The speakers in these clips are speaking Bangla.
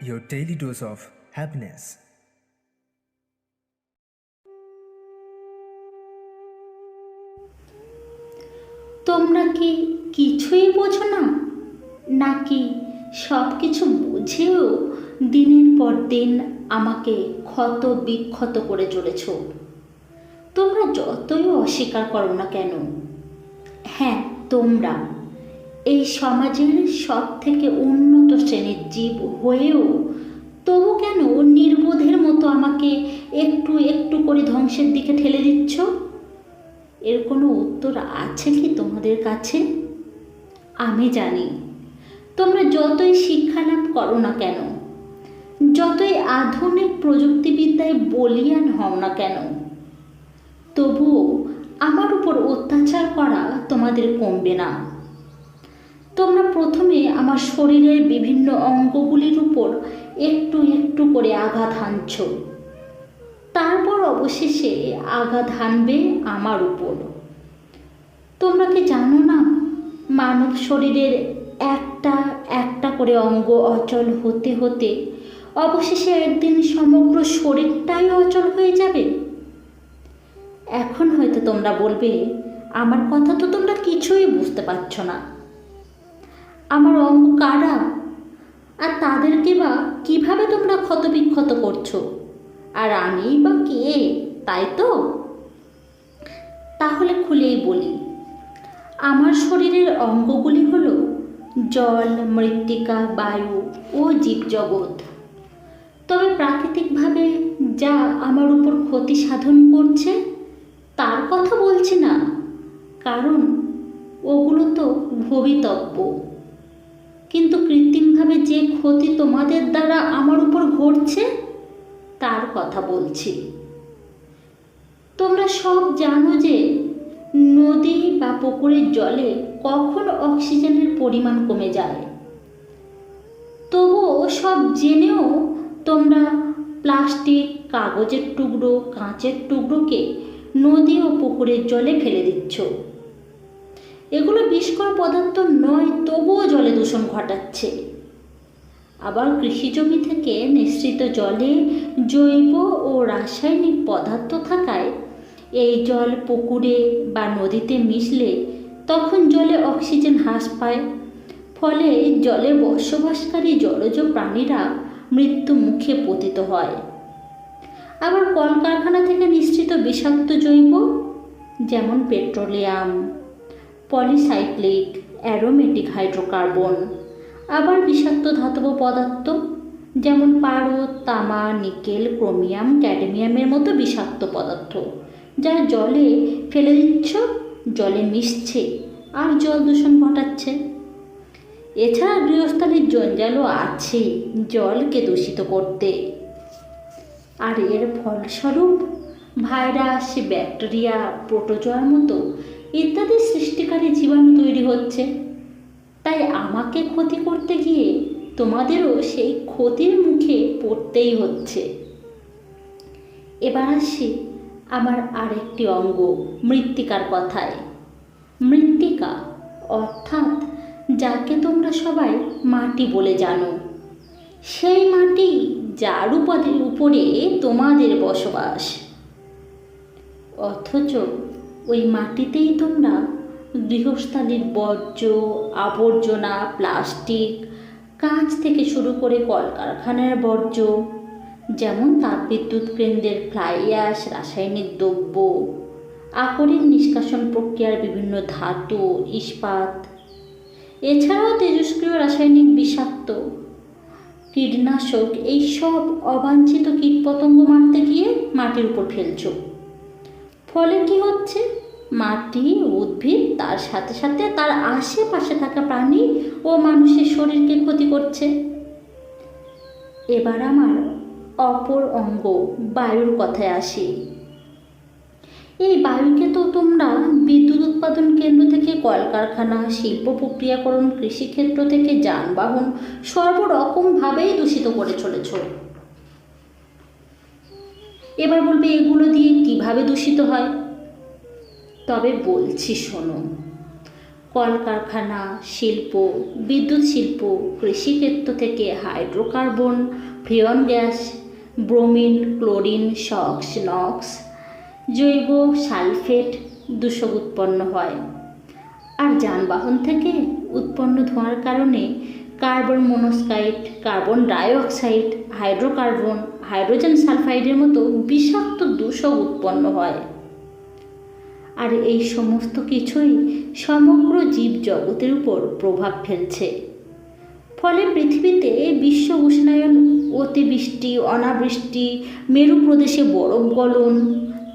your daily dose of happiness. তোমরা কি কিছুই বোঝো না, নাকি সব কিছু বুঝেও দিনের পর দিন আমাকে ক্ষত বিক্ষত করে চলেছ? তোমরা যতই অস্বীকার করো না কেন, হ্যাঁ তোমরা এই সমাজের সব থেকে উন্নত শ্রেণীর জীব হয়েও তবু কেন নির্বোধের মতো আমাকে একটু একটু করে ধ্বংসের দিকে ঠেলে দিচ্ছ? এর কোনো উত্তর আছে কি তোমাদের কাছে? আমি জানি তোমরা যতই শিক্ষা লাভ করো না কেন, যতই আধুনিক প্রযুক্তিবিদ্যায় বলীয়ান হও না কেন, তবুও আমার উপর অত্যাচার করা তোমাদের কমবে না। তোমরা প্রথমে আমার শরীরের বিভিন্ন অঙ্গগুলির উপর একটু একটু করে আঘাত হানছ, তারপর অবশেষে আঘাত হানবে আমার উপর। তোমরা কি জানো না, মানব শরীরের একটা একটা করে অঙ্গ অচল হতে হতে অবশেষে একদিন সমগ্র শরীরটাই অচল হয়ে যাবে? এখন হয়তো তোমরা বলবে, আমার কথা তো তোমরা কিছুই বুঝতে পারছো না। আমার অঙ্গ কারা, আর তাদেরকে বা কিভাবে তোমরা ক্ষতবিক্ষত করছো, আর আমিই বা কে, তাই তো? তাহলে খুলেই বলি, আমার শরীরের অঙ্গগুলি হলো জল, মৃত্তিকা, বায়ু ও জীবজগৎ। তবে প্রাকৃতিকভাবে যা আমার উপর ক্ষতি সাধন করছে তার কথা বলছি না, কারণ ওগুলো তো ভবিতব্য। কিন্তু কৃত্রিমভাবে যে ক্ষতি তোমাদের দ্বারা আমার উপর ঘটছে তার কথা বলছি। তোমরা সব জানো যে নদী বা পুকুরের জলে কখন অক্সিজেনের পরিমাণ কমে যায়, তবুও সব জেনেও তোমরা প্লাস্টিক, কাগজের টুকরো, কাঁচের টুকরোকে নদী ও পুকুরের জলে ফেলে দিচ্ছ। এগুলো বিষকর পদার্থ নয়, তবুও জলে দূষণ ঘটাচ্ছে। আবার কৃষিজমি থেকে নিঃসৃত জলে জৈব ও রাসায়নিক পদার্থ থাকায় এই জল পুকুরে বা নদীতে মিশলে তখন জলে অক্সিজেন হ্রাস পায়, ফলে জলে বসবাসকারী জলজ প্রাণীরা মৃত্যু মুখে পতিত হয়। আবার কলকারখানা থেকে নিঃসৃত বিষাক্ত জৈব, যেমন পেট্রোলিয়াম, পলিসাইক্লিক অ্যারোমেটিক হাইড্রোকার্বন, আবার বিষাক্ত ধাতব পদার্থ যেমন পারদ, তামা, নিকেল, ক্রোমিয়াম, ক্যাডমিয়ামের মতো বিষাক্ত পদার্থ যা জলে ফেলে দিচ্ছ, জলে মিশছে আর জল দূষণ ঘটাচ্ছে। এছাড়া গৃহস্থালির জঞ্জালও আছে জলকে দূষিত করতে, আর এর ফলস্বরূপ ভাইরাস, ব্যাকটেরিয়া, প্রোটোজোয়ার মতো ইত্যাদি সৃষ্টিকারী জীবাণু তৈরি হচ্ছে। তাই আমাকে ক্ষতি করতে গিয়ে তোমাদেরও সেই ক্ষতির মুখে পড়তেই হচ্ছে। এবার আসি আমার আরেকটি অঙ্গ মৃত্তিকার কথায়। মৃত্তিকা অর্থাৎ যাকে তোমরা সবাই মাটি বলে জানো, সেই মাটি যার উপরে তোমাদের বসবাস। অথচ ওই মাটিতেই তোমরা গৃহস্থালির বর্জ্য, আবর্জনা, প্লাস্টিক, কাঁচ থেকে শুরু করে কলকারখানার বর্জ্য, যেমন তাপবিদ্যুৎ কেন্দ্রের ফ্লাই অ্যাশ, রাসায়নিক দ্রব্য, আকরিক নিষ্কাশন প্রক্রিয়ার বিভিন্ন ধাতু, ইস্পাত, এছাড়াও তেজস্ক্রিয় রাসায়নিক বিষাক্ত কীটনাশক, এইসব অবাঞ্ছিত কীটপতঙ্গ মারতে গিয়ে মাটির উপর ফেলছ। ফলে কি হচ্ছে? মাটি, উদ্ভিদ, তার সাথে সাথে তার আশেপাশে থাকা প্রাণী ও মানুষের শরীরকে ক্ষতি করছে। এবার আমার অপর অঙ্গ বায়ুর কথায় আসি। এই বায়ুকে তো তোমরা বিদ্যুৎ উৎপাদন কেন্দ্র থেকে কলকারখানা, শিল্প প্রক্রিয়াকরণ, কৃষিক্ষেত্র থেকে যানবাহন, সর্বরকমভাবেই দূষিত করে চলেছ। এবার বলবে এগুলো দিয়ে কিভাবে দূষিত হয়? তবে বলছি শোনো। কলকারখানা, শিল্প, বিদ্যুৎ শিল্প, কৃষিক্ষেত্র থেকে hydrocarbon, freon gas, bromine, chlorine, SOx, NOx, জৈব সালফেট দূষক উৎপন্ন হয়। আর যানবাহন থেকে উৎপন্ন ধোঁয়ার কারণে carbon monoxide, carbon dioxide, hydrocarbon, hydrogen সালফাইডের মতো বিষাক্ত দূষক উৎপন্ন হয়। আর এই সমস্ত কিছুই সমগ্র জীবজগতের উপর প্রভাব ফেলছে। ফলে পৃথিবীতে বিশ্ব উষ্ণায়ন, অতিবৃষ্টি, অনাবৃষ্টি, মেরু প্রদেশে বরফ গলন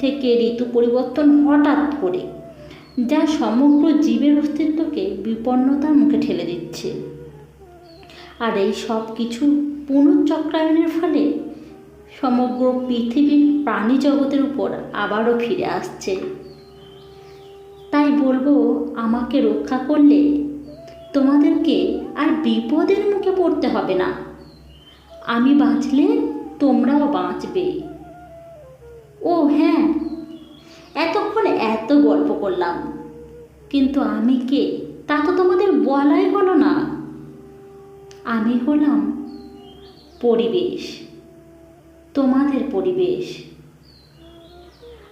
থেকে ঋতু পরিবর্তন হঠাৎ করে, যা সমগ্র জীবের অস্তিত্বকে বিপন্নতার মুখে ঠেলে দিচ্ছে। আর এই সব কিছু পুনঃচক্রায়নের ফলে সমগ্র পৃথিবীর প্রাণী জগতের উপর আবারও ফিরে আসছে। তাই বলবো, আমাকে রক্ষা করলে তোমাদেরকে আর বিপদের মুখে পড়তে হবে না। আমি বাঁচলে তোমরাও বাঁচবে। ও হ্যাঁ, এতক্ষণ এত গল্প করলাম, কিন্তু আমি কে তা তো তোমাদের বলাই হলো না। আমি হলাম পরিবেশ, তোমাদের পরিবেশ।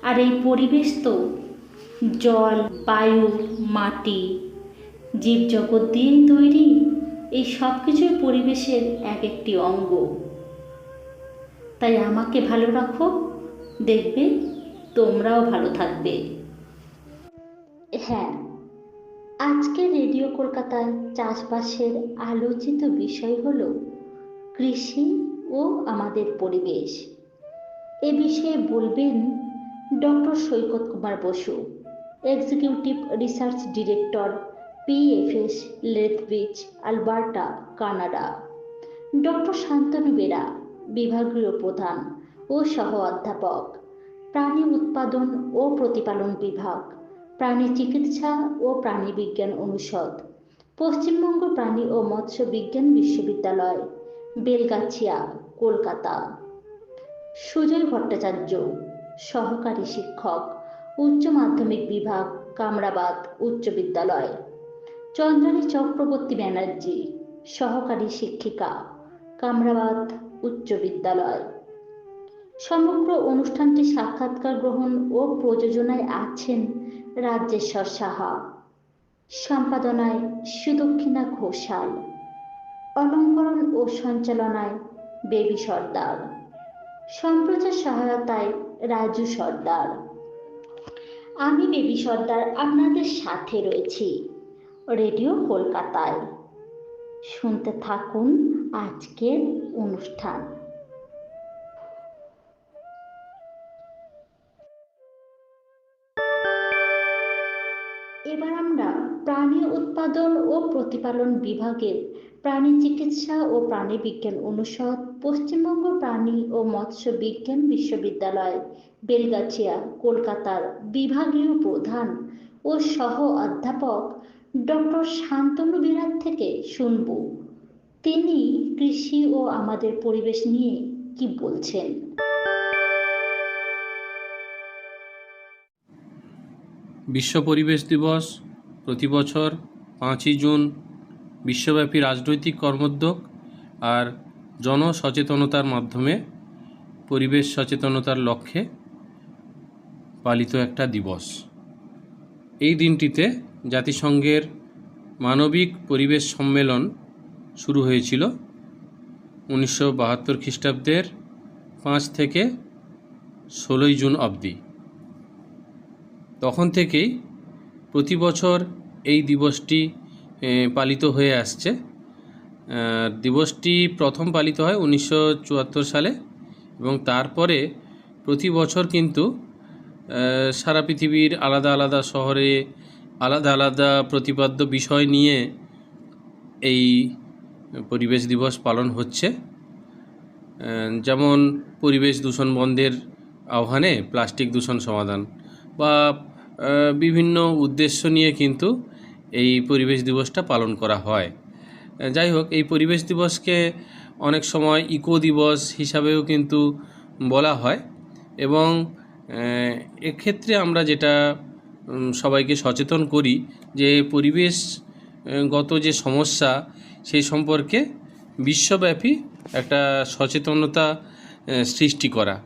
আর এই পরিবেশ তো জল, বায়ু, মাটি, জীবজগৎ দিয়েই তৈরি। এই সব কিছুই পরিবেশের এক একটি অঙ্গ। তাই আমাকে ভালো রাখো, দেখবে তোমরাও ভালো থাকবে। হ্যাঁ, আজকে রেডিও কলকাতায় চাষবাসের আলোচিত বিষয় হলো কৃষি ও আমাদের পরিবেশ। এ বিষয়ে বলবেন doctor Saikat Kumar Basu, executive research director, PFS, Lethbridge, Alberta, Canada. Doctor Shantanu Bera, বিভাগীয় প্রধান ও সহ অধ্যাপক, প্রাণী উৎপাদন ও প্রতিপালন বিভাগ, প্রাণী চিকিৎসা ও প্রাণী বিজ্ঞান অনুষদ, পশ্চিমবঙ্গ প্রাণী ও মৎস্য বিজ্ঞান বিশ্ববিদ্যালয়, বেলগাছিয়া, কলকাতা। সুজয় ভট্টাচার্য, সহকারী শিক্ষক, উচ্চ মাধ্যমিক বিভাগ, কামরাবাদ উচ্চ বিদ্যালয়। চন্দ্রানী চক্রবর্তী ব্যানার্জি, সহকারী শিক্ষিকা, কামরাবাদ উচ্চ বিদ্যালয়। সমগ্র অনুষ্ঠানটি সাক্ষাৎকার গ্রহণ ও প্রযোজনায় আছেন রাজ্যেশ্বর সাহা, সম্পাদনায় সুদক্ষিণা ঘোষাল, অলঙ্করণ ও সঞ্চালনায় বেবি সর্দার, সম্প্রচার সহায়তায় রাজু সর্দার। আমি বেবি সর্দার আপনাদের সাথে রয়েছি রেডিও কলকাতায়। শুনতে থাকুন আজকের অনুষ্ঠান। এবার আমরা প্রাণী উৎপাদন ও প্রতিপালন বিভাগের প্রাণী চিকিৎসা ও প্রাণী বিজ্ঞান অনুষদ, পশ্চিমবঙ্গ প্রাণী ও মৎস্য বিজ্ঞান বিশ্ববিদ্যালয়, বেলগাছিয়া, কলকাতার বিভাগীয় প্রধান ও সহ অধ্যাপক ডক্টর শান্তনু বেরার থেকে শুনব তিনি কৃষি ও আমাদের পরিবেশ নিয়ে কি বলছেন। বিশ্ব পরিবেশ দিবস প্রতি বছর 5ই জুন বিশ্বব্যাপী রাজনৈতিক কর্মোদ্যোগ আর জনসচেতনতার মাধ্যমে পরিবেশ সচেতনতার লক্ষ্যে পালিত একটা দিবস। এই দিনটিতে জাতিসংঘের মানবিক পরিবেশ সম্মেলন শুরু হয়েছিল 1972 খ্রিস্টাব্দের 5 থেকে 16ই জুন অবধি। তখন থেকেই প্রতি বছর এই দিবসটি পালিত হয়ে আসছে। দিবসটি প্রথম পালিত হয় 1974 সালে এবং তারপরে প্রতি বছর কিন্তু সারা পৃথিবীর আলাদা আলাদা শহরে আলাদা আলাদা প্রতিপাদ্য বিষয় নিয়ে এই পরিবেশ দিবস পালন হচ্ছে। যেমন পরিবেশ দূষণ বন্ধের আহ্বানে প্লাস্টিক দূষণ সমাধান বা বিভিন্ন উদ্দেশ্য নিয়ে কিন্তু এই পরিবেশ দিবসটা পালন করা হয়। যাই হোক, এই পরিবেশ দিবসকে অনেক সময় ইকো দিবস হিসাবেও কিন্তু বলা হয় এবং এক্ষেত্রে আমরা যেটা সবাইকে সচেতন করি যে পরিবেশগত যে সমস্যা সেই সম্পর্কে বিশ্বব্যাপী একটা সচেতনতা সৃষ্টি করা।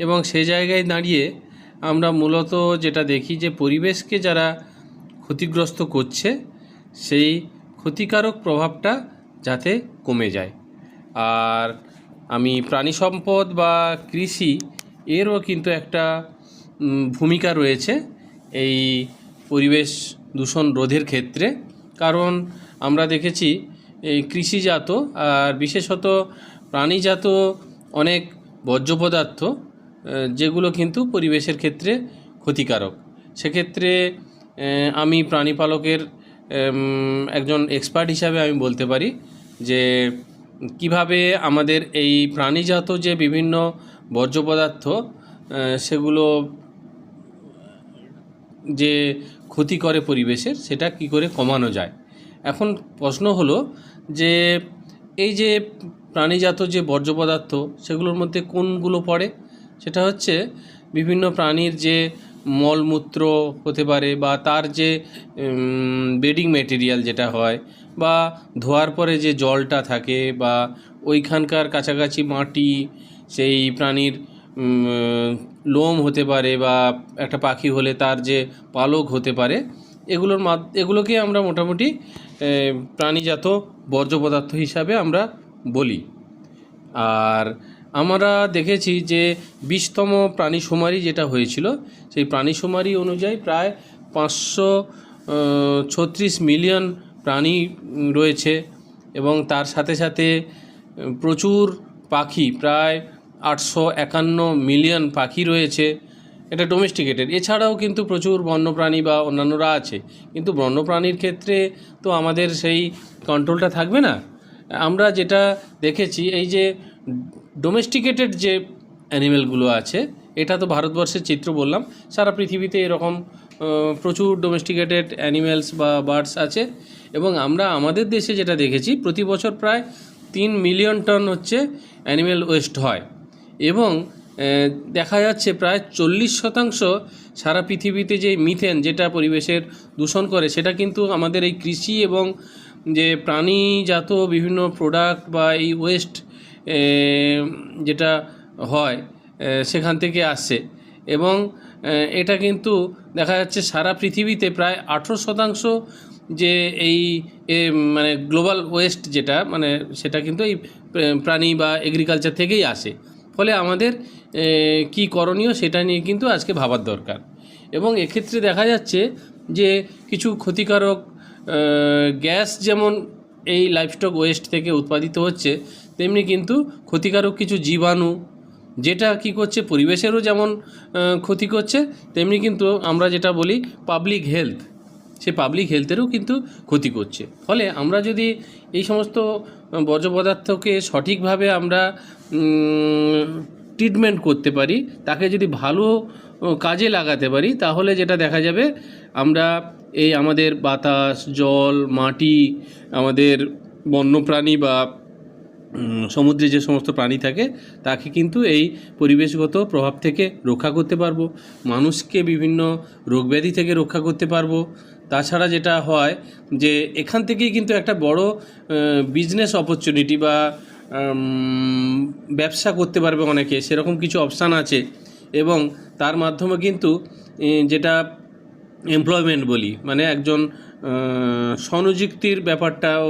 এবং সেই জায়গায় দাঁড়িয়ে আমরা মূলত যেটা দেখি যে পরিবেশকে যারা ক্ষতিগ্রস্ত করছে সেই ক্ষতিকারক প্রভাবটা যাতে কমে যায়। আর আমি প্রাণী সম্পদ বা কৃষি এরও কিন্তু একটা ভূমিকা রয়েছে এই পরিবেশ দূষণ রোধের ক্ষেত্রে। কারণ আমরা দেখেছি এই কৃষিজাত আর বিশেষত প্রাণীজাত অনেক বর্জ্য পদার্থ যেগুলো কিন্তু পরিবেশের ক্ষেত্রে ক্ষতিকারক। সেক্ষেত্রে আমি প্রাণী পালকের একজন এক্সপার্ট হিসাবে আমি বলতে পারি যে কিভাবে আমাদের এই প্রাণীজাত যে বিভিন্ন বর্জ্য পদার্থ সেগুলো যে ক্ষতি করে পরিবেশের, সেটা কি করে কমানো যায়। এখন প্রশ্ন হলো যে এই যে প্রাণীজাত যে বর্জ্য পদার্থ সেগুলোর মধ্যে কোনগুলো পড়ে। সেটা হচ্ছে বিভিন্ন প্রাণীর যে মলমূত্র হতে পারে, বা তার যে বেডিং মেটেরিয়াল যেটা হয়, বা ধোয়ার পরে যে জলটা থাকে, বা ওইখানকার কাছাকাছি মাটি, সেই প্রাণীর লোম হতে পারে, বা একটা পাখি হলে তার যে পালক হতে পারে, এগুলোকে আমরা মোটামুটি প্রাণীজাত বর্জ্য পদার্থ হিসাবে আমরা বলি। আর আমরা দেখেছি যে 20তম প্রাণীশুমারি যেটা হয়েছিল, সেই প্রাণীশুমারি অনুযায়ী প্রায় 536 মিলিয়ন প্রাণী রয়েছে, এবং তার সাথে সাথে প্রচুর পাখি, প্রায় 851 মিলিয়ন পাখি রয়েছে, এটা ডোমেস্টিকেটেড। এছাড়াও কিন্তু প্রচুর বন্যপ্রাণী বা অন্যান্যরা আছে, কিন্তু বন্যপ্রাণীর ক্ষেত্রে তো আমাদের সেই কন্ট্রোলটা থাকবে না। আমরা যেটা দেখেছি এই যে ডোমেস্টিকেটেড যে অ্যানিমেলগুলো আছে, এটা তো ভারতবর্ষের চিত্র বললাম, সারা পৃথিবীতে এরকম প্রচুর ডোমেস্টিকেটেড অ্যানিমেলস বা বার্ডস আছে। এবং আমরা আমাদের দেশে যেটা দেখেছি, প্রতি বছর প্রায় 3 মিলিয়ন টন হচ্ছে অ্যানিমেল ওয়েস্ট হয়, এবং দেখা যাচ্ছে প্রায় 40% সারা পৃথিবীতে যে মিথেন যেটা পরিবেশের দূষণ করে, সেটা কিন্তু আমাদের এই কৃষি এবং যে প্রাণীজাত বিভিন্ন প্রোডাক্ট বা এই ওয়েস্ট যেটা হয় সেখান থেকে আসছে। এবং এটা কিন্তু দেখা যাচ্ছে সারা পৃথিবীতে প্রায় 18% যে এই মানে গ্লোবাল ওয়েস্ট যেটা, মানে সেটা কিন্তু এই প্রাণী বা এগ্রিকালচার থেকেই আসে। ফলে আমাদের কি করণীয় সেটা নিয়ে কিন্তু আজকে ভাবার দরকার। এবং এক্ষেত্রে দেখা যাচ্ছে যে কিছু ক্ষতিকারক গ্যাস যেমন এই লাইভস্টক ওয়েস্ট থেকে উৎপাদিত হচ্ছে, তেমনি কিন্তু ক্ষতিকারক কিছু জীবাণু যেটা কি করছে পরিবেশেরও যেমন ক্ষতি করছে, তেমনি কিন্তু আমরা যেটা বলি পাবলিক হেলথ, সে পাবলিক হেলথেরও কিন্তু ক্ষতি করছে। ফলে আমরা যদি এই সমস্ত বর্জ্য পদার্থকে সঠিকভাবে আমরা ট্রিটমেন্ট করতে পারি, তাকে যদি ভালো কাজে লাগাতে পারি, তাহলে যেটা দেখা যাবে আমরা এই আমাদের বাতাস, জল, মাটি, আমাদের বন্যপ্রাণী বা সমুদ্রে যে সমস্ত প্রাণী থাকে তাকে কিন্তু এই পরিবেশগত প্রভাব থেকে রক্ষা করতে পারবো, মানুষকে বিভিন্ন রোগব্যাধি থেকে রক্ষা করতে পারবো। তাছাড়া যেটা হয় যে এখান থেকেই কিন্তু একটা বড় বিজনেস অপরচুনিটি বা ব্যবসা করতে পারবে অনেকে, সেরকম কিছু অপশান আছে। এবং তার মাধ্যমে কিন্তু যেটা এমপ্লয়মেন্ট বলি, মানে একজন স্বনিযুক্তির ব্যাপারটাও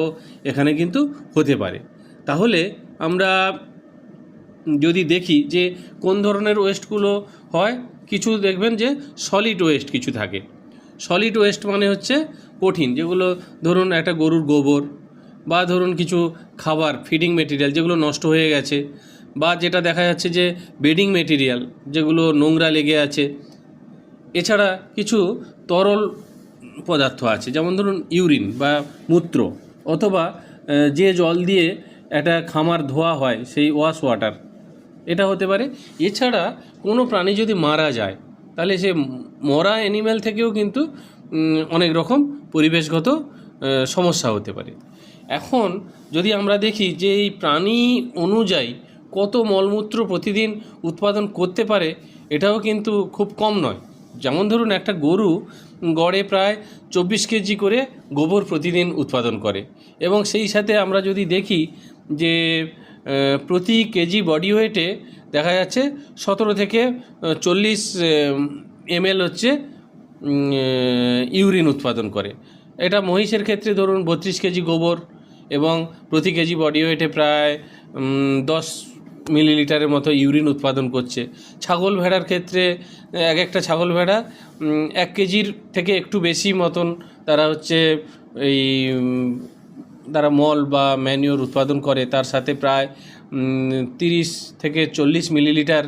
এখানে কিন্তু হতে পারে। তাহলে আমরা যদি দেখি যে কোন ধরনের ওয়েস্টগুলো হয়, কিছু দেখবেন যে সলিড ওয়েস্ট কিছু থাকে। সলিড ওয়েস্ট মানে হচ্ছে কঠিন, যেগুলো ধরুন একটা গরুর গোবর, বা ধরুন কিছু খাবার ফিডিং মেটেরিয়াল যেগুলো নষ্ট হয়ে গেছে, বা যেটা দেখা যাচ্ছে যে বেডিং মেটেরিয়াল যেগুলো নোংরা লেগে আছে। এছাড়া কিছু তরল পদার্থ আছে, যেমন ধরুন ইউরিন বা মূত্র, অথবা যে জল দিয়ে একটা খামার ধোয়া হয় সেই ওয়াশ ওয়াটার, এটা হতে পারে। এছাড়া কোনো প্রাণী যদি মারা যায়, তাহলে সে মরা অ্যানিম্যাল থেকেও কিন্তু অনেক রকম পরিবেশগত সমস্যা হতে পারে। এখন যদি আমরা দেখি যে এই প্রাণী অনুযায়ী কত মলমূত্র প্রতিদিন উৎপাদন করতে পারে, এটাও কিন্তু খুব কম নয়। যেমন ধরুন একটা গরু গড়ে প্রায় 24 কেজি করে গোবর প্রতিদিন উৎপাদন করে, এবং সেই সাথে আমরা যদি দেখি যে প্রতি কেজি বডি ওয়েটে দেখা যাচ্ছে 17 থেকে 40 ml হচ্ছে ইউরিন উৎপাদন করে। এটা মহিষের ক্ষেত্রে ধরুন 32 কেজি গোবর এবং প্রতি কেজি বডি ওয়েটে প্রায় 10 মিলিলিটারের মতো ইউরিন উৎপাদন করছে। ছাগল ভেড়ার ক্ষেত্রে এক একটা ছাগল ভেড়া 1 কেজির থেকে একটু বেশি মতন তারা হচ্ছে এই তারা মল বা ম্যানিওর উৎপাদন করে, তার সাথে প্রায় 30 থেকে 40 মিলিলিটার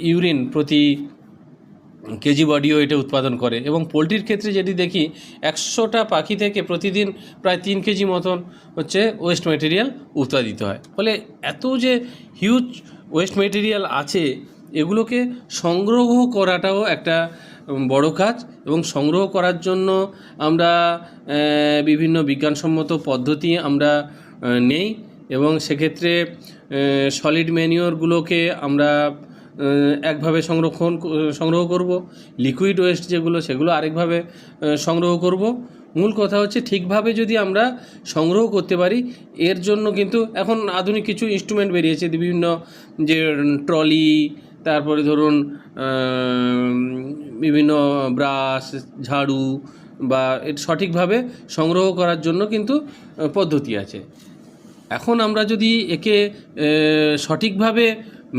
ইউরিন প্রতি কেজি বডি ওয়েটে উৎপাদন করে। এবং পোলট্রির ক্ষেত্রে যদি দেখি 100টা পাখি থেকে প্রতিদিন প্রায় 3 কেজি মতন হচ্ছে ওয়েস্ট মেটেরিয়াল উৎপাদিত হয়। ফলে এত যে হিউজ ওয়েস্ট মেটেরিয়াল আছে, এগুলোকে সংগ্রহ করাটাও একটা বড় কাজ, এবং সংগ্রহ করার জন্য আমরা বিভিন্ন বিজ্ঞানসম্মত পদ্ধতি আমরা নেই, এবং সেক্ষেত্রে সলিড ম্যানিওরগুলোকে আমরা একভাবে সংগ্রহ করব, লিকুইড ওয়েস্ট যেগুলো সেগুলো আরেকভাবে সংগ্রহ করব। মূল কথা হচ্ছে ঠিকভাবে যদি আমরা সংগ্রহ করতে পারি, এর জন্য কিন্তু এখন আধুনিক কিছু ইনস্ট্রুমেন্ট বেরিয়েছে, বিভিন্ন যে ট্রলি, তারপরে ধরুন বিভিন্ন ব্রাশ, ঝাড়ু, বা এর সঠিকভাবে সংগ্রহ করার জন্য কিন্তু পদ্ধতি আছে। এখন আমরা যদি একে সঠিকভাবে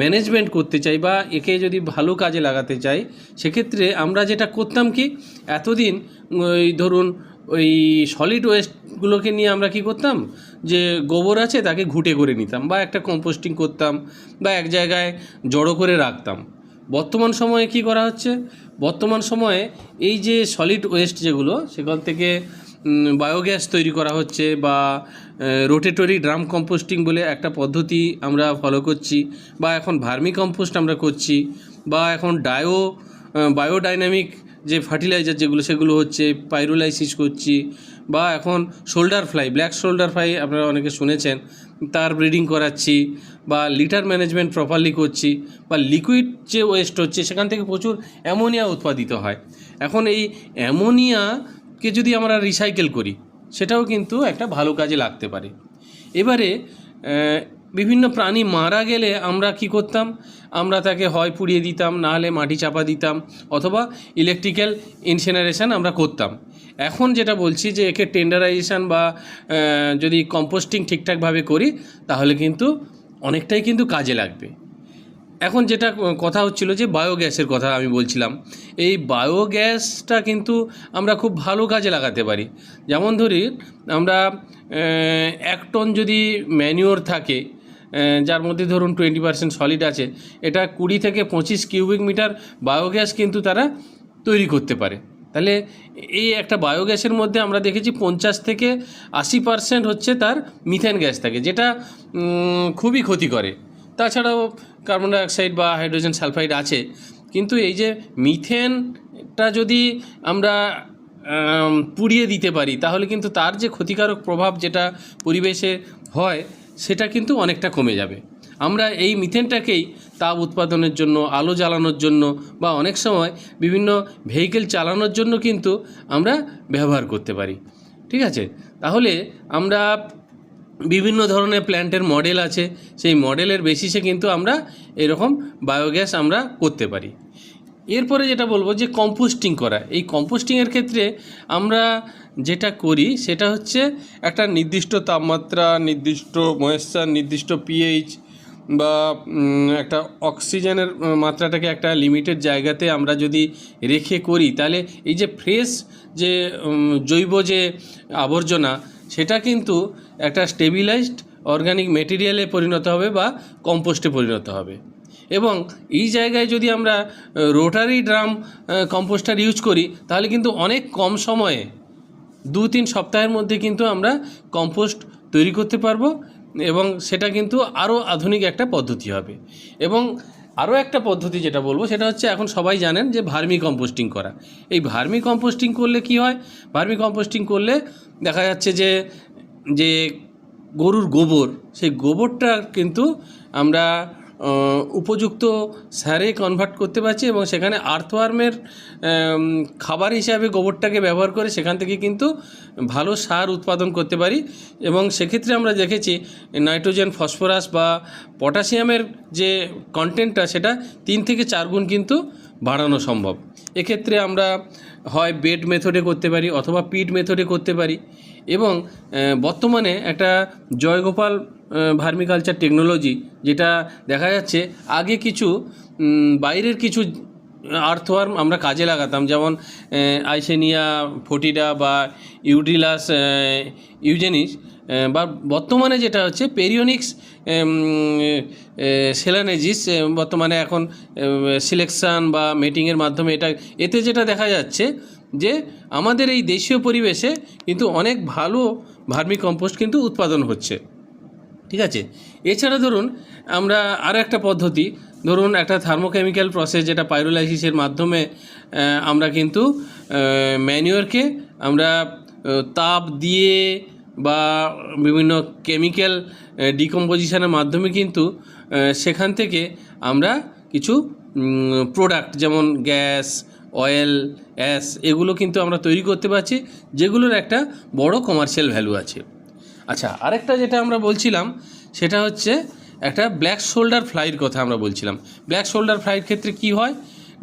ম্যানেজমেন্ট করতে চাই বা একে যদি ভালো কাজে লাগাতে চাই, সেক্ষেত্রে আমরা যেটা করতাম কি, এতদিন ওই ধরুন ওই সলিড ওয়েস্টগুলোকে নিয়ে আমরা কি করতাম, যে গোবর আছে তাকে ঘুঁটে করে নিতাম, বা একটা কম্পোস্টিং করতাম, বা এক জায়গায় জড়ো করে রাখতাম। বর্তমান সময়ে কি করা হচ্ছে, বর্তমান সময়ে এই যে সলিড ওয়েস্ট যেগুলো, সেখান থেকে বায়োগ্যাস তৈরি করা হচ্ছে, বা রোটেটরি ড্রাম কম্পোস্টিং বলে একটা পদ্ধতি আমরা ফলো করছি, বা এখন ভার্মি কম্পোস্ট আমরা করছি, বা এখন বায়োডাইনামিক যে ফার্টিলাইজার যেগুলো সেগুলো হচ্ছে, পাইরোলাইসিস করছি, বা এখন shoulder fly, black shoulder fly আপনারা অনেকে শুনেছেন, তার ব্রিডিং করাচ্ছি, বা লিটার ম্যানেজমেন্ট প্রপারলি করছি, বা লিকুইড যে ওয়েস্ট হচ্ছে সেখান থেকে প্রচুর অ্যামোনিয়া উৎপাদিত হয়। এখন এই অ্যামোনিয়াকে যদি আমরা রিসাইকেল করি, সেটাও কিন্তু একটা ভালো কাজে লাগতে পারে। এবারে বিভিন্ন প্রাণী মারা গেলে আমরা কি করতাম, আমরা তাকে হয় পুড়িয়ে দিতাম, না হলে মাটি চাপা দিতাম, অথবা ইলেকট্রিক্যাল ইনসিনারেশন আমরা করতাম। এখন যেটা বলছি যে একে টেন্ডারাইজেশন বা যদি কম্পোস্টিং ঠিকঠাকভাবে করি, তাহলে কিন্তু অনেকটাই কিন্তু কাজে লাগবে। এখন যেটা কথা হচ্ছিল যে বায়োগ্যাসের কথা আমি বলছিলাম, এই বায়োগ্যাসটা কিন্তু আমরা খুব ভালো কাজে লাগাতে পারি। যেমন ধরি আমরা 1 টন যদি ম্যানিওর থাকে, যার মধ্যে ধরুন 20% সলিড আছে, এটা 20 থেকে 25 কিউবিক মিটার বায়োগ্যাস কিন্তু তারা তৈরি করতে পারে। তাহলে এই একটা বায়োগ্যাসের মধ্যে আমরা দেখেছি 50 থেকে 80% হচ্ছে তার মিথেন গ্যাস থাকে, যেটা খুবই ক্ষতি করে। তাছাড়াও কার্বন ডাইঅক্সাইড বা হাইড্রোজেন সালফাইড আছে, কিন্তু এই যে মিথেনটা যদি আমরা পুড়িয়ে দিতে পারি, তাহলে কিন্তু তার যে ক্ষতিকারক প্রভাব যেটা পরিবেশে হয়, সেটা কিন্তু অনেকটা কমে যাবে। আমরা এই মিথেনটাকেই তাপ উৎপাদনের জন্য, আলো জ্বালানোর জন্য, বা অনেক সময় বিভিন্ন ভেহিকেল চালানোর জন্য কিন্তু আমরা ব্যবহার করতে পারি। ঠিক আছে, তাহলে আমরা বিভিন্ন ধরনের প্ল্যান্টের মডেল আছে, সেই মডেলের বেসিসে কিন্তু আমরা এরকম বায়োগ্যাস আমরা করতে পারি। এরপরে যেটা বলবো যে কম্পোস্টিং করা, এই কম্পোস্টিংয়ের ক্ষেত্রে আমরা যেটা করি সেটা হচ্ছে একটা নির্দিষ্ট তাপমাত্রা, নির্দিষ্ট ময়েশ্চার, নির্দিষ্ট পিএইচ, বা একটা অক্সিজেনের মাত্রাটাকে একটা লিমিটেড জায়গাতে আমরা যদি রেখে করি, তাহলে এই যে ফ্রেশ যে জৈব যে আবর্জনা, সেটা কিন্তু একটা স্টেবিলাইজড অর্গানিক মেটেরিয়ালে পরিণত হবে বা কম্পোস্টে পরিণত হবে। এবং এই জায়গায় যদি আমরা রোটারি ড্রাম কম্পোস্টার ইউজ করি, তাহলে কিন্তু অনেক কম সময়ে 2-3 সপ্তাহের মধ্যে কিন্তু আমরা কম্পোস্ট তৈরি করতে পারবো, এবং সেটা কিন্তু আরও আধুনিক একটা পদ্ধতি হবে। এবং আরও একটা পদ্ধতি যেটা বলবো সেটা হচ্ছে, এখন সবাই জানেন যে ভার্মি কম্পোস্টিং করা। এই ভার্মি কম্পোস্টিং করলে কি হয়, ভার্মি কম্পোস্টিং করলে দেখা যাচ্ছে যে গরুর গোবর, সেই গোবরটা কিন্তু আমরা উপযুক্ত সারে কনভার্ট করতে পারছি এবং সেখানে আর্থওয়ার্মের খাবার হিসাবে গোবরটাকে ব্যবহার করে সেখান থেকে কিন্তু ভালো সার উৎপাদন করতে পারি। এবং সেক্ষেত্রে আমরা দেখেছি নাইট্রোজেন, ফসফরাস বা পটাশিয়ামের যে কন্টেন্টটা সেটা 3 থেকে 4 গুণ কিন্তু বাড়ানো সম্ভব। এক্ষেত্রে আমরা হয় বেড মেথডে করতে পারি অথবা পিট মেথডে করতে পারি। এবং বর্তমানে একটা জয়গোপাল ভার্মিকালচার টেকনোলজি, যেটা দেখা যাচ্ছে আগে কিছু বাইরের কিছু আর্থওয়ার্ম আমরা কাজে লাগাতাম, যেমন আইসেনিয়া ফোটিডা বা ইউডিলাস ইউজেনিস, বা বর্তমানে যেটা হচ্ছে পেরিওনিক্স সেলানেজিস, বর্তমানে এখন সিলেকশান বা মেটিংয়ের মাধ্যমে এতে যেটা দেখা যাচ্ছে যে আমাদের এই দেশীয় পরিবেশে কিন্তু অনেক ভালো ভার্মি কম্পোস্ট কিন্তু উৎপাদন হচ্ছে। ঠিক আছে, এছাড়া ধরুন আমরা আরও একটা পদ্ধতি, ধরুন একটা থার্মোকেমিক্যাল প্রসেস, যেটা পাইরোলাইসিসের মাধ্যমে আমরা কিন্তু ম্যানিওরকে আমরা তাপ দিয়ে বা বিভিন্ন কেমিক্যাল ডিকম্পোজিশনের মাধ্যমে কিন্তু সেখান থেকে আমরা কিছু প্রোডাক্ট যেমন গ্যাস, অয়েল, অ্যাশ এগুলো কিন্তু আমরা তৈরি করতে পারছি, যেগুলোর একটা বড় কমার্শিয়াল ভ্যালু আছে। আচ্ছা, আরেকটা যেটা আমরা বলছিলাম সেটা হচ্ছে একটা ব্ল্যাক শোল্ডার ফ্লাইয়ের কথা আমরা বলছিলাম। ব্ল্যাক শোল্ডার ফ্লাইয়ের ক্ষেত্রে কি হয়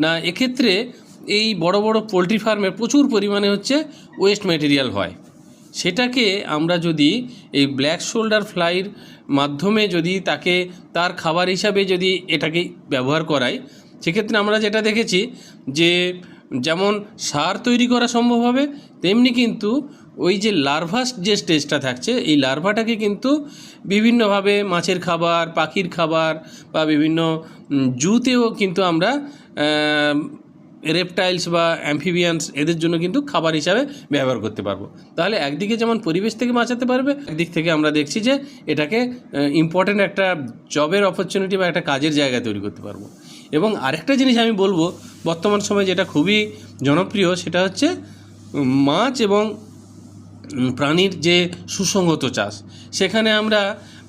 না, এক্ষেত্রে এই বড় বড় পোলট্রি ফার্মে প্রচুর পরিমাণে হচ্ছে ওয়েস্ট ম্যাটেরিয়াল হয়। সেটাকে আমরা যদি এই ব্ল্যাক শোল্ডার ফ্লাইয়ের মাধ্যমে যদি তাকে তার খাবার হিসাবে যদি এটাকে ব্যবহার করাই, সেক্ষেত্রে আমরা যেটা দেখেছি যে যেমন সার তৈরি করা সম্ভব হবে, তেমনি কিন্তু ওই যে লার্ভাস যে স্টেজটা থাকছে, এই লার্ভাটাকে কিন্তু বিভিন্নভাবে মাছের খাবার, পাখির খাবার বা বিভিন্ন জুতেও কিন্তু আমরা রেপটাইলস বা অ্যাম্ফিবিয়ান্স এদের জন্য কিন্তু খাবার হিসাবে ব্যবহার করতে পারবো। তাহলে একদিকে যেমন পরিবেশ থেকে বাঁচাতে পারবে, একদিক থেকে আমরা দেখছি যে এটাকে ইম্পর্ট্যান্ট একটা জবের অপরচুনিটি বা একটা কাজের জায়গা তৈরি করতে পারবো। এবং আরেকটা জিনিস আমি বলবো, বর্তমান সময়ে যেটা খুবই জনপ্রিয়, সেটা হচ্ছে মাছ এবং প্রাণীর যে সুসংহত চাষ। সেখানে আমরা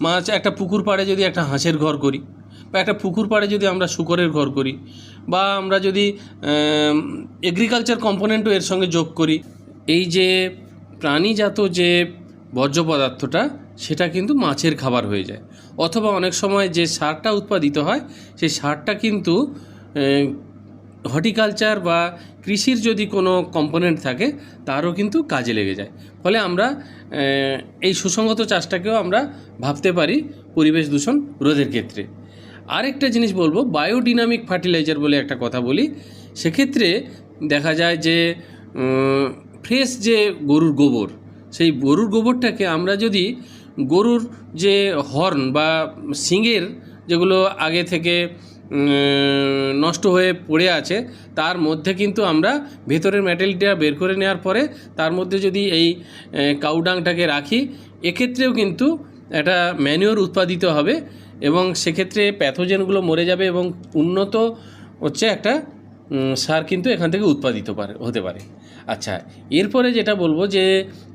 মাছ, একটা পুকুর পাড়ে যদি একটা হাঁসের ঘর করি, বা একটা পুকুর পাড়ে যদি আমরা শূকরের ঘর করি, বা আমরা যদি এগ্রিকালচার কম্পোনেন্টও এর সঙ্গে যোগ করি, এই যে প্রাণীজাত যে বর্জ্য পদার্থটা সেটা কিন্তু মাছের খাবার হয়ে যায়। অথবা অনেক সময় যে সারটা উৎপাদিত হয় সেই সারটা কিন্তু হর্টিকালচার বা কৃষির যদি কোনো কম্পোনেন্ট থাকে তারও কিন্তু কাজে লেগে যায়। ফলে আমরা এই সুসংগত চাষটাকেও আমরা ভাবতে পারি পরিবেশ দূষণ রোধের ক্ষেত্রে। আরেকটা জিনিস বলবো, বায়োডিনামিক ফার্টিলাইজার বলে একটা কথা বলি। সেক্ষেত্রে দেখা যায় যে ফ্রেশ যে গরুর গোবর, সেই গরুর গোবরটাকে আমরা যদি গরুর যে হর্ন বা শিঙের যেগুলো আগে থেকে নষ্ট হয়ে পড়ে আছে, তার মধ্যে কিন্তু আমরা ভেতরের ম্যাটেরিয়ালটা বের করে নেওয়ার পরে তার মধ্যে যদি এই কাউডাংটাকে রাখি, এক্ষেত্রেও কিন্তু একটা ম্যানিওর উৎপাদিত হবে এবং সেক্ষেত্রে প্যাথোজেনগুলো মরে যাবে এবং উন্নত হচ্ছে একটা সার কিন্তু এখান থেকে উৎপাদিত হতে পারে। আচ্ছা, এরপরে যেটা বলবো যে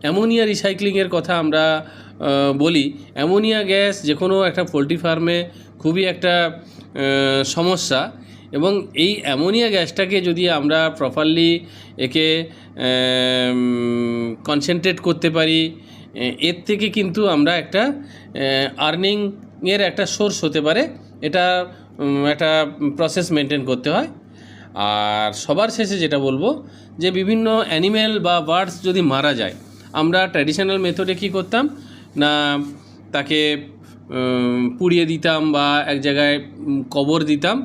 অ্যামোনিয়া রিসাইক্লিংয়ের কথা আমরা বলি। অ্যামোনিয়া গ্যাস যে কোনো একটা পোলট্রি ফার্মে খুবই একটা সমস্যা, এবং এই অ্যামোনিয়া গ্যাসটাকে যদি আমরা প্রপারলি একে কনসেন্ট্রেট করতে পারি, এর থেকে কিন্তু আমরা একটা আর্নিংয়ের একটা সোর্স হতে পারে। এটা একটা প্রসেস মেনটেন করতে হয়। আর সবার শেষে যেটা বলবো যে বিভিন্ন অ্যানিম্যাল বা বার্ডস যদি মারা যায়, আমরা ট্র্যাডিশনাল মেথডে কী করতাম না, তাকে পুড়িয়ে দিতাম বা এক জায়গায় কবর দিতাম,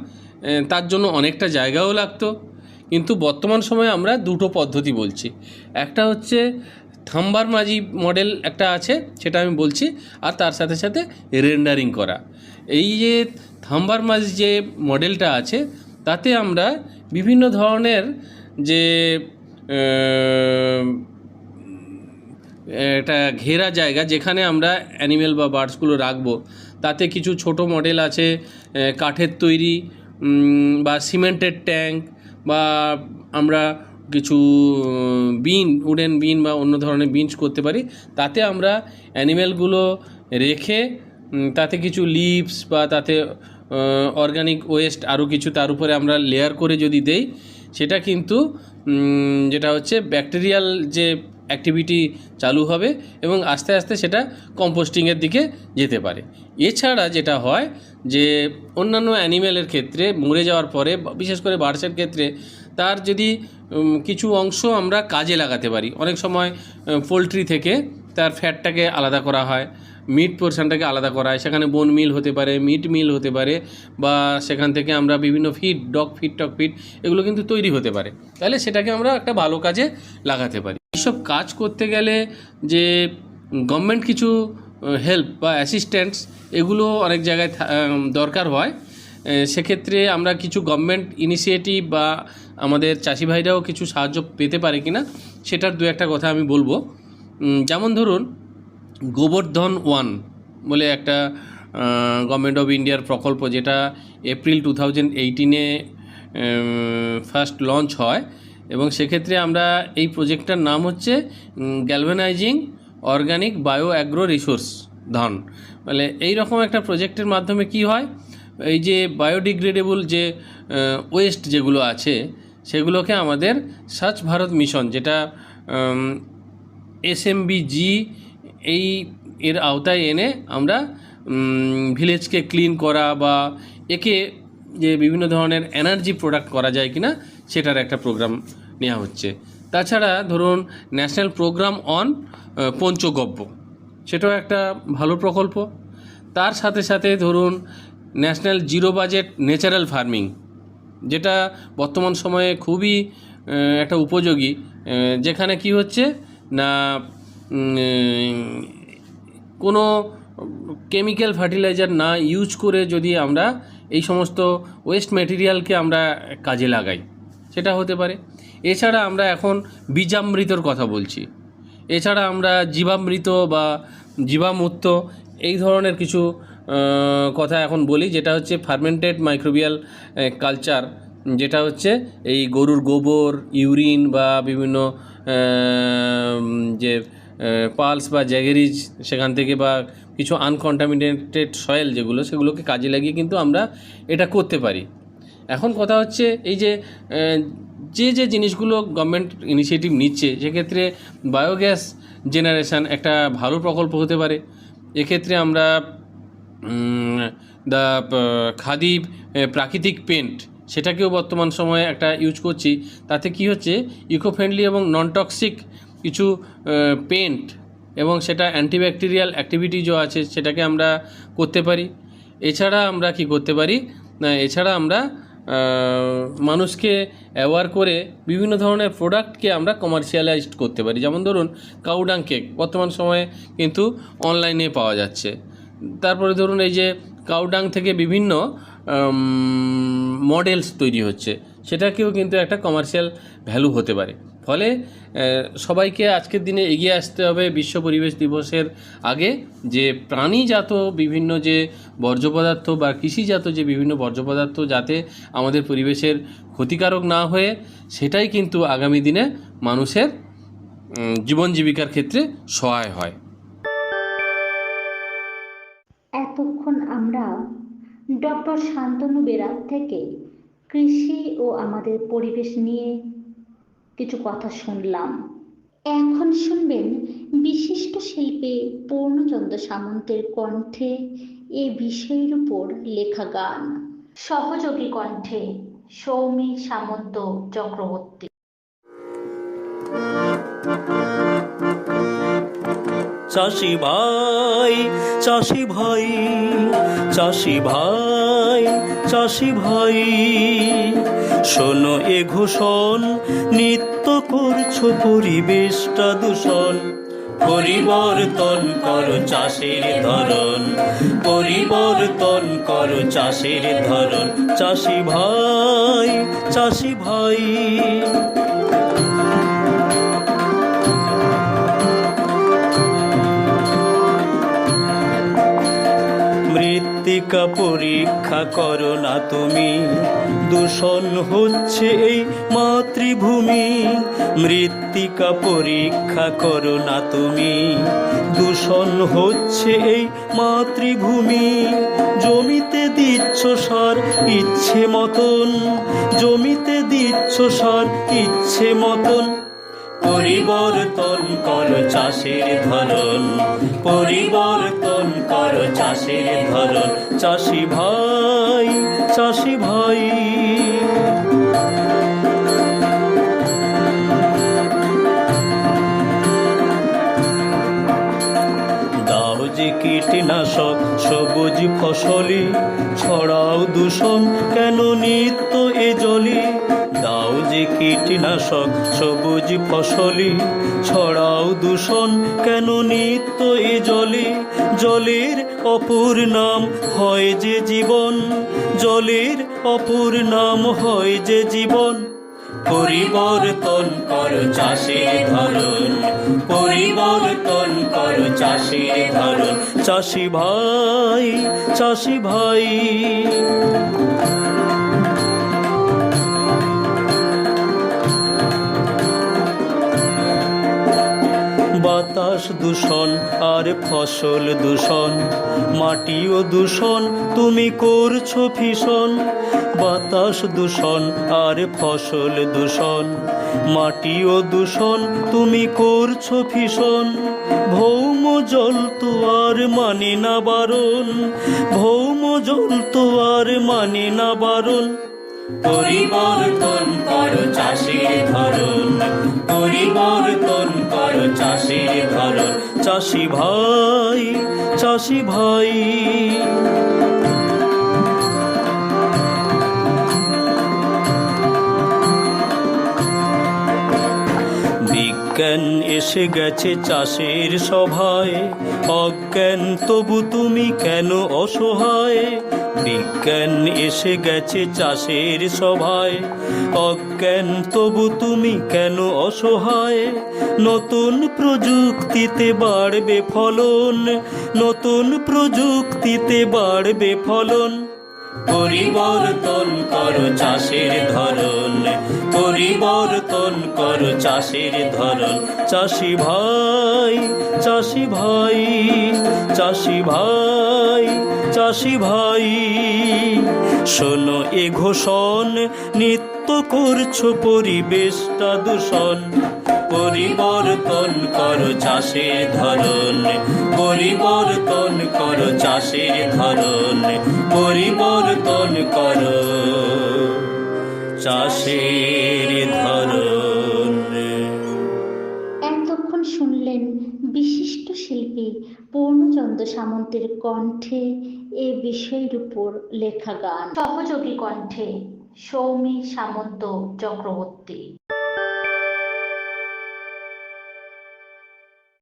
তার জন্য অনেকটা জায়গাও লাগতো। কিন্তু বর্তমান সময়ে আমরা দুটো পদ্ধতি বলছি। একটা হচ্ছে থাম্বার মাজি মডেল একটা আছে, সেটা আমি বলছি, আর তার সাথে সাথে রেন্ডারিং করা। এই যে থাম্বার মাজি যে মডেলটা আছে, তাতে আমরা বিভিন্ন ধরনের যে একটা ঘেরা জায়গা যেখানে আমরা অ্যানিমেল বা বার্ডসগুলো রাখবো, তাতে কিছু ছোট মডেল আছে কাঠের তৈরি বা সিমেন্টেড ট্যাঙ্ক, বা আমরা কিছু উডেন বিন বা অন্য ধরনের বিনস করতে পারি। তাতে আমরা অ্যানিমেলগুলো রেখে তাতে কিছু লিভস বা তাতে অর্গানিক ওয়েস্ট আরও কিছু তার উপরে আমরা লেয়ার করে যদি দেই, সেটা কিন্তু যেটা হচ্ছে ব্যাকটেরিয়াল যে অ্যাক্টিভিটি চালু হবে এবং আস্তে আস্তে সেটা কম্পোস্টিংয়ের দিকে যেতে পারে। এছাড়া যেটা হয় যে অন্যান্য অ্যানিম্যালের ক্ষেত্রে মরে যাওয়ার পরে, বিশেষ করে বার্ডসের ক্ষেত্রে, তার যদি কিছু অংশ আমরা কাজে লাগাতে পারি। অনেক সময় পোলট্রি থেকে তার ফ্যাটটাকে আলাদা করা হয়, মিট পোর্শনটাকে আলাদা করা হয়, সেখানে বোন মিল হতে পারে, মিট মিল হতে পারে, বা সেখান থেকে আমরা বিভিন্ন ফিড, ডগ ফিড, টক ফিড, এগুলো কিন্তু তৈরি হতে পারে। তাহলে সেটাকে আমরা একটা ভালো কাজে লাগাতে পারি। এইসব কাজ করতে গেলে যে গভর্নমেন্ট কিছু হেল্প বা অ্যাসিস্ট্যান্স, এগুলো অনেক জায়গায় দরকার হয়। সেক্ষেত্রে আমরা কিছু গভর্নমেন্ট ইনিশিয়েটিভ বা আমাদের চাষি ভাইরাও কিছু সাহায্য পেতে পারে কিনা, সেটার দু একটা কথা আমি বলবো। যেমন ধরুন, গোবর্ধন 1 বলে একটা গভর্নমেন্ট অফ ইন্ডিয়ার প্রকল্প, যেটা এপ্রিল 2018-এ ফার্স্ট লঞ্চ হয়, এবং সেক্ষেত্রে আমরা এই প্রজেক্টটার নাম হচ্ছে galvanizing organic bio agro resource Dhan. মানে এই রকম একটা প্রজেক্টের মাধ্যমে কি হয়, এই যে বায়োডিগ্রেডেবল যে ওয়েস্ট যেগুলো আছে, সেগুলোকে আমাদের স্বচ্ছ ভারত মিশন, যেটা SMBG এর আওতায় এনে আমরা ভিলেজকে ক্লিন করা বা একে যে বিভিন্ন ধরনের এনার্জি প্রোডাক্ট করা যায় কিনা, সেটার একটা প্রোগ্রাম নেওয়া হচ্ছে। তাছাড়া ধরুন, ন্যাশনাল প্রোগ্রাম অন পঞ্চগব্য, সেটাও একটা ভালো প্রকল্প। তার সাথে সাথে ধরুন, national zero budget natural farming, যেটা বর্তমান সময়ে খুবই একটা উপযোগী, যেখানে কি হচ্ছে না, কোনো কেমিক্যাল ফার্টিলাইজার না ইউজ করে যদি আমরা এই সমস্ত ওয়েস্ট ম্যাটেরিয়ালকে আমরা কাজে লাগাই, সেটা হতে পারে। এছাড়া আমরা এখন বীজামৃতর কথা বলছি, এছাড়া আমরা জীবামৃত বা জীবামুক্ত এই ধরনের কিছু কথা এখন বলি, যেটা হচ্ছে ফার্মেন্টেড মাইক্রোবিয়াল কালচার, যেটা হচ্ছে এই গরুর গোবর, ইউরিন বা বিভিন্ন যে পালস বা জ্যাগেরিজ সেখান থেকে, বা কিছু আনকন্টামিনেটেড সয়েল যেগুলো, সেগুলোকে কাজে লাগিয়ে কিন্তু আমরা এটা করতে পারি। এখন কথা হচ্ছে, এই যে যে জিনিসগুলো গভর্নমেন্ট ইনিশিয়েটিভ নিচ্ছে, সেক্ষেত্রে বায়োগ্যাস জেনারেশান একটা ভালো প্রকল্প হতে পারে। এক্ষেত্রে আমরা খাদি প্রাকৃতিক পেন্ট, সেটাকেও বর্তমান সময়ে একটা ইউজ করছি। তাতে কি হচ্ছে, ইকো ফ্রেন্ডলি এবং নন টক্সিক কিছু পেন্ট, এবং সেটা অ্যান্টিব্যাকটেরিয়াল অ্যাক্টিভিটি যে আছে, সেটাকে আমরা করতে পারি। এছাড়া আমরা কি করতে পারি না, এছাড়া আমরা মানুষকে অ্যাওয়ার করে বিভিন্ন ধরনের প্রোডাক্টকে আমরা কমার্শিয়ালাইজড করতে পারি। যেমন ধরুন, কাউডাং কেক বর্তমান সময়ে কিন্তু অনলাইনে পাওয়া যাচ্ছে। তারপরে ধরুন, এই যে কাউডাং থেকে বিভিন্ন মডেলস তৈরি হচ্ছে, সেটাকেও কিন্তু একটা কমার্শিয়াল ভ্যালু হতে পারে। ফলে সবাইকে আজকের দিনে এগিয়ে আসতে হবে বিশ্ব পরিবেশ দিবসের আগে, যে প্রাণীজাত বিভিন্ন যে বর্জ্য পদার্থ বা কৃষিজাত যে বিভিন্ন বর্জ্য পদার্থ যাতে আমাদের পরিবেশের ক্ষতিকারক না হয়ে, সেটাই কিন্তু আগামী দিনে মানুষের জীবন জীবিকার ক্ষেত্রে সহায় হয়। এতক্ষণ আমরা ডক্টর শান্তনু বেরার থেকে কৃষি ও আমাদের পরিবেশ নিয়ে কিছু কথা শুনলাম। এখন শুনবেন বিশিষ্ট শিল্পী পূর্ণচন্দ্র সামন্তের কণ্ঠে এ বিষয়ের উপর লেখা গান। সহযোগী কণ্ঠে সৌমি সামন্ত চক্রবর্তী। চাষি ভাই, চাষি ভাই, চাষি ভাই, চাষি ভাই, শোনো এ ঘোষণ, নিত্য করছো পরিবেশটা দূষণ। পরিবর্তন করো চাষের ধরন, পরিবর্তন করো চাষের ধরন। চাষি ভাই, চাষি ভাই, মৃত্তিকা পরীক্ষা করো না তুমি, দূষণ হচ্ছে এই মাতৃভূমি। মৃত্তিকা পরীক্ষা করো না তুমি, দূষণ দূষণ হচ্ছে এই মাতৃভূমি। জমিতে দিচ্ছ সার ইচ্ছে মতন, জমিতে দিচ্ছ সার ইচ্ছে মতন। পরিবর্তন করো চাষের ধরন, পরিবর্তন করো চাষের ধরন। চাষি ভাই, চাষি ভাই। দাও যে কীটনাশক সবুজ ফসলি, ছড়াও দূষণ কেন নিত্য এ জলে। দাও যে কীটনাশক সবুজ ফসলি, ছড়াও দূষণ কেন নিত্য এ জলে। জলের অপর নাম হয় যে জীবন, জলের অপর নাম হয় যে জীবন। পরিবর্তন করো চাষের ধরন, পরিবর্তন করো চাষের ধরন। চাষি ভাই, চাষি ভাই। বাতাস দূষণ আর ফসল দূষণ, মাটিও দূষণ তুমি করছো ভীষণ। বাতাস দূষণ আর ফসল দূষণ, মাটিও দূষণ তুমি করছো ভীষণ। ভৌম জল তো আর মানে না বারণ, ভৌম জল তো আর মানে না বারণ। পরিবর্তন করো চাষের ধরন, পরিবর্তন করো চাষের ধরন। চাষি ভাই, চাষি ভাই। বিজ্ঞান এসে গেছে চাষের সভায়, অজ্ঞান তবু তুমি কেন অসহায়। বিজ্ঞান এসে গেছে চাষের সভায়, অজ্ঞান তবু তুমি কেন অসহায়। নতুন প্রযুক্তিতে বাড়বে ফলন, নতুন প্রযুক্তিতে বাড়বে ফলন। পরিবর্তন করো চাষের ধরন, পরিবর্তন করো চাষের ধরন। চাষি ভাই, চাষি ভাই, চাষি ভাই, চাষি ভাই। শোনো এ ঘোষণ, নিত্য করছো পরিবেশটা দূষণ। পরিবর্তন করো চাষের ধরন, পরিবর্তন করো চাষের ধরন, পরিবর্তন করো চাষের ধরন। এতক্ষণ শুনলেন বিশিষ্ট শিল্পী পূর্ণচন্দ্র সামন্তের কণ্ঠে এ বিষয়ের উপর লেখা গান। সহযোগী কণ্ঠে সৌমি সামন্ত চক্রবর্তী।